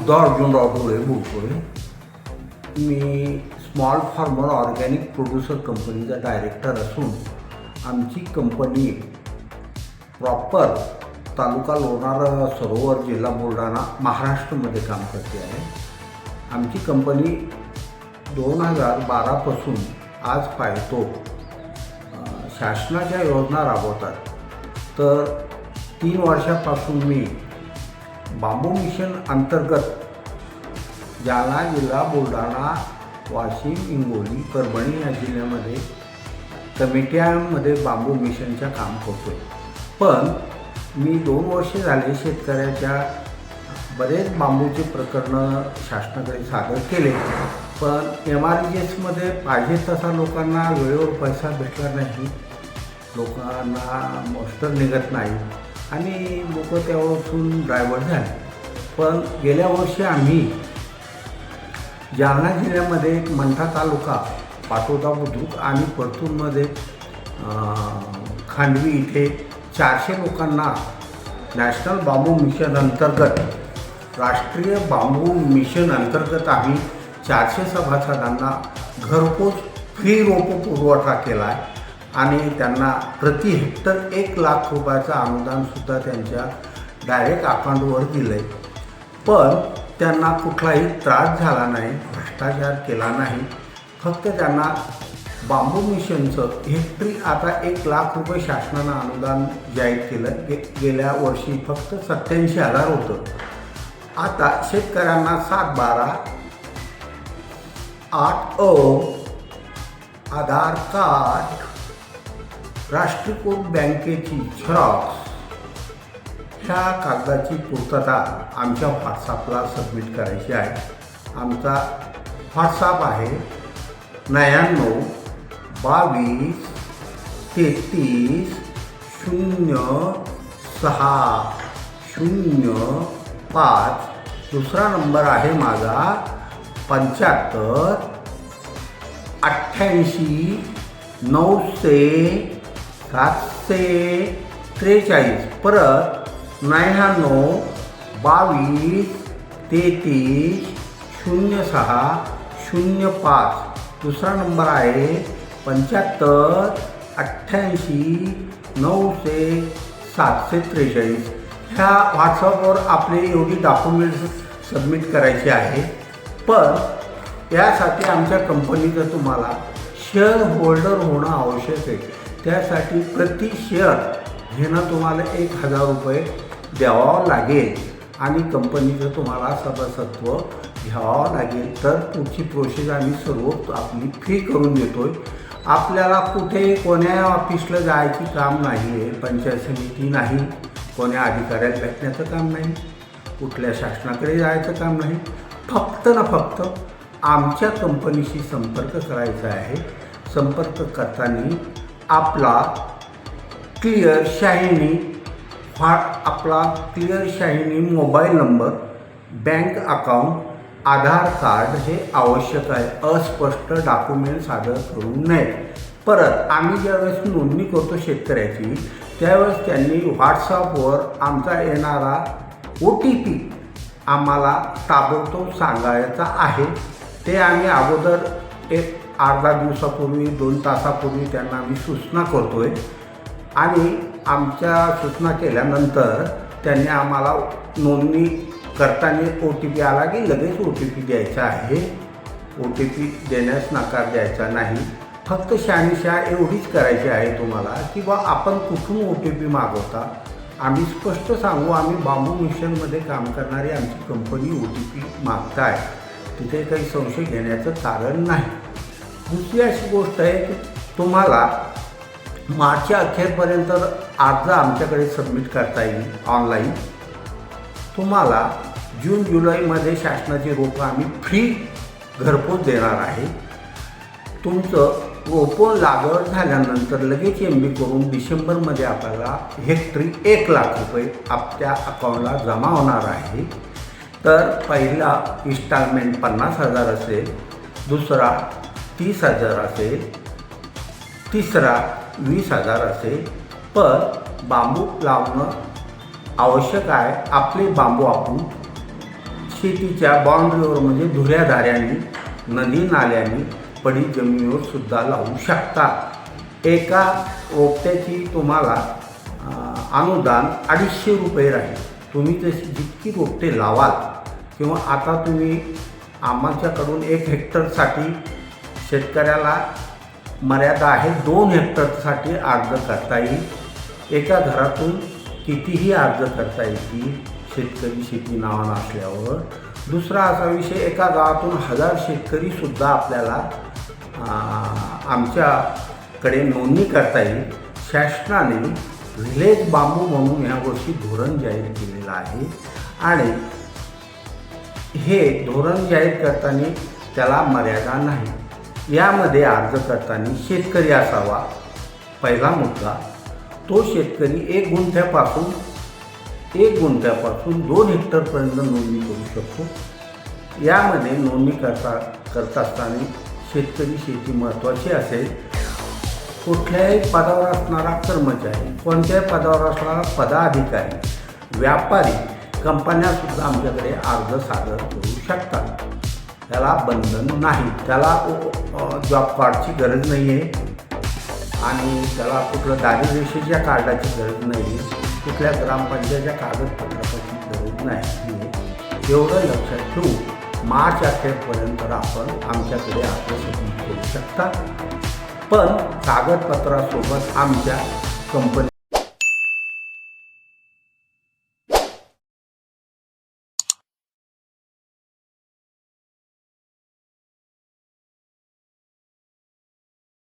बुद्धा अर्जुनराव ढोळे बोलतोय. मी small farmer organic producer कंपनीचा director असून आमची कंपनी प्रॉपर तालुका लोणार सरोवर जिल्हा बुलढाणा महाराष्ट्रामध्ये काम करते आहे. आमची कंपनी 2012पासून आज पाहतो शासनाच्या योजना राबवतात. तर 3 वर्षापासून मी बांबू मिशन अंतर्गत जालना जिल्हा बुलढाणा वाशिम हिंगोली परभणी या जिल्ह्यामध्ये कमिट्यांमध्ये बांबू मिशनचं काम करतो आहे. पण मी 2 वर्षे झाले शेतकऱ्याच्या बरेच बांबूचे प्रकरणं शासनाकडे सादर केले. पण MRGSमध्ये पाहिजे तसा लोकांना वेळेवर पैसा भेटला नाही, लोकांना मॉस्टर निघत नाही आणि लोक त्यापासून ड्रायव्हर झाले. पण गेल्या वर्षी आम्ही जालना जिल्ह्यामध्ये मंठा तालुका पाटोदा बुद्रुक आणि परतूरमध्ये खांडवी इथे 400 लोकांना नॅशनल बांबू मिशन अंतर्गत राष्ट्रीय बांबू मिशन अंतर्गत आम्ही 400 सभासदांना घरपोच फ्री रोपं पुरवठा केला आहे आणि त्यांना प्रति हेक्टर 1 लाख रुपयाचं अनुदानसुद्धा त्यांच्या डायरेक्ट अकाउंटवर दिलं आहे. पण त्यांना कुठलाही त्रास झाला नाही, भ्रष्टाचार केला नाही. फक्त त्यांना बांबू मिशनचं हेक्टरी आता 1 लाख रुपये शासनानं अनुदान जाहीर केलं. गेल्या वर्षी फक्त 87,000 होतं. आता शेतकऱ्यांना 7/12 8 आधार कार्ड, राष्ट्रीयकृत बँकेची झेरॉक्स ह्या कागदाची पूर्तता आमच्या व्हॉट्सअपला सबमिट करायची आहे. आमचा व्हॉट्सअप आहे 99 22 33 06 05. दुसरा नंबर आहे माझा 75 88 900 743. परत 99 22 33 06 05. दुसरा नंबर आहे 75 88 900 743. ह्या व्हॉट्सअपवर आपले एवढी डॉक्युमेंट्स सबमिट करायचे आहे. पण यासाठी आमच्या कंपनीचं तुम्हाला शेअर होल्डर होणं आवश्यक आहे. त्यासाठी प्रति शेअर घेणं तुम्हाला 1,000 रुपये द्यावं लागेल आणि कंपनीचं तुम्हाला सभासत्व घ्यावं लागेल. तर पुढची प्रोसेस आम्ही सर्व आपली फ्री करून देतो आहे. आपल्याला कुठे कोण्या ऑफिसला जायची काम नाही आहे, पंचायत समिती नाही, कोण्या अधिकाऱ्याला भेटण्याचं काम नाही, कुठल्या शासनाकडे जायचं काम नाही. फक्त ना फक्त आमच्या कंपनीशी संपर्क करायचा आहे. संपर्क करताना आपला clear shiny mobile number, bank account, Aadhaar card हे आवश्यक आहे. अस्पष्ट डॉक्युमेंट सादर करू नये. परत आम्ही ज्यावेळेस नोंदणी करतो शेतकऱ्याची, त्यावेळेस त्यांनी व्हॉट्सअपवर आमचा येणारा OTP आम्हाला ताबडतोब सांगायचा आहे. ते आम्ही अगोदर एक अर्धा दिवसापूर्वी 2 तासापूर्वी त्यांना आम्ही सूचना करतो आहे आणि आमच्या सूचना केल्यानंतर त्यांनी आम्हाला नोंदणी करताना OTP आला की लगेच OTP द्यायचा आहे. OTP देण्यास नकार द्यायचा नाही. फक्त शहानिशा एवढीच करायची आहे तुम्हाला की बा आपण कुठून OTP मागवता. आम्ही स्पष्ट सांगू, आम्ही बांबू मिशनमध्ये काम करणारी आमची कंपनी OTP मागताय. तिथे काही संशय घेण्याचं कारण नाही. दुसरी अशी गोष्ट आहे की तुम्हाला मार्चच्या अखेरपर्यंत अर्ज आमच्याकडे सबमिट करता येईल ऑनलाईन. तुम्हाला जून जुलैमध्ये शासनाची रोपं आम्ही फ्री घरपोच देणार आहे. तुमचं रोपं लागवड झाल्यानंतर लगेच MB करून डिसेंबरमध्ये आपल्याला हेक्टरी 1 लाख रुपये आपल्या अकाउंटला जमा होणार आहे. तर पहिला इन्स्टॉलमेंट 50,000 असेल, दुसरा 30,000 असेल, तिसरा 20,000 असेल. पण बांबू लावणं आवश्यक आहे. आपले बांबू आपण शेतीच्या बाउंड्रीवर म्हणजे धुऱ्या धाऱ्यांनी, नदी नाल्यांनी, पडीक जमिनीवर सुद्धा लावू शकता. एका रोपट्याची तुम्हाला अनुदान 250 रुपये राहील. तुम्ही तशी जितकी रोपटे लावाल किंवा आता तुम्ही आमच्याकडून 1 हेक्टरसाठी शेतकऱ्याला मर्यादा आहे, 2 हेक्टरसाठी अर्ज करता येईल. एका घरातून कितीही अर्ज करता येतील शेतकरी शेती नावानं असल्यावर. दुसरा असा विषय, एका गावातून 1000 शेतकरीसुद्धा आपल्याला आमच्याकडे नोंदणी करता येईल. शासनाने व्हिलेज बांबू म्हणून यावर्षी धोरण जाहीर केलेलं आहे आणि हे धोरण जाहीर करताना त्याला मर्यादा नाही. यामध्ये अर्ज करताना शेतकरी असावा पहिला मुद्दा. तो शेतकरी 1 गुंठ्यापासून 2 हेक्टरपर्यंत नोंदणी करू शकतो. यामध्ये नोंदणी करत असताना शेतकरी शेती महत्त्वाची असेल. कुठल्याही पदावर असणारा कर्मचारी, कोणत्याही पदावर असणारा पदाधिकारी, व्यापारी, कंपन्यासुद्धा आमच्याकडे अर्ज सादर करू शकतात. त्याला बंधन नाही. त्याला जॉब कार्डची गरज नाही आहे आणि त्याला कुठलं दारिद्र्यरेषेच्या कार्डाची गरज नाही आहे, कुठल्या ग्रामपंचायतीच्या कागदपत्राची गरज नाही. एवढं लक्षात ठेवून मार्च अखेरपर्यंत आपण आमच्याकडे अर्ज सबमिट करू शकता. पण कागदपत्रासोबत आमच्या कंपनी